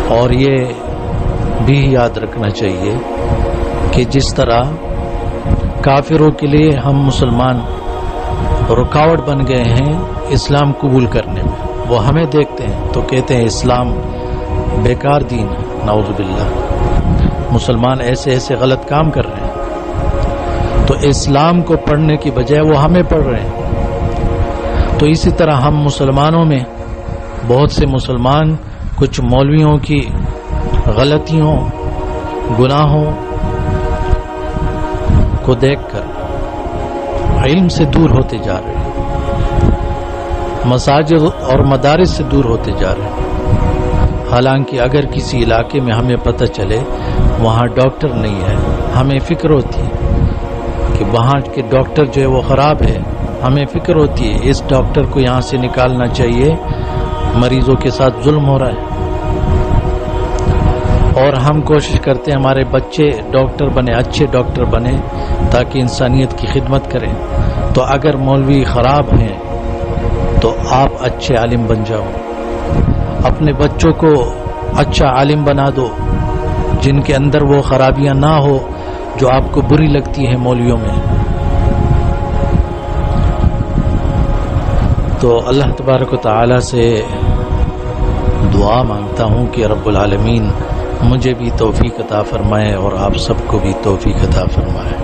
اور یہ بھی یاد رکھنا چاہیے کہ جس طرح کافروں کے لیے ہم مسلمان رکاوٹ بن گئے ہیں اسلام قبول کرنے میں، وہ ہمیں دیکھتے ہیں تو کہتے ہیں اسلام بیکار دین ہے، نعوذ باللہ، مسلمان ایسے ایسے غلط کام کر رہے ہیں، تو اسلام کو پڑھنے کی بجائے وہ ہمیں پڑھ رہے ہیں۔ تو اسی طرح ہم مسلمانوں میں بہت سے مسلمان کچھ مولویوں کی غلطیوں گناہوں کو دیکھ کر علم سے دور ہوتے جا رہے ہیں، مساجد اور مدارس سے دور ہوتے جا رہے ہیں۔ حالانکہ اگر کسی علاقے میں ہمیں پتہ چلے وہاں ڈاکٹر نہیں ہے، ہمیں فکر ہوتی ہے کہ وہاں کے ڈاکٹر جو ہے وہ خراب ہے، ہمیں فکر ہوتی ہے اس ڈاکٹر کو یہاں سے نکالنا چاہیے، مریضوں کے ساتھ ظلم ہو رہا ہے، اور ہم کوشش کرتے ہیں ہمارے بچے ڈاکٹر بنے، اچھے ڈاکٹر بنے تاکہ انسانیت کی خدمت کریں۔ تو اگر مولوی خراب ہیں تو آپ اچھے عالم بن جاؤ، اپنے بچوں کو اچھا عالم بنا دو جن کے اندر وہ خرابیاں نہ ہو جو آپ کو بری لگتی ہیں مولویوں میں۔ تو اللہ تبارک و تعالی سے دعا مانگتا ہوں کہ رب العالمین مجھے بھی توفیق عطا فرمائے اور آپ سب کو بھی توفیق عطا فرمائے۔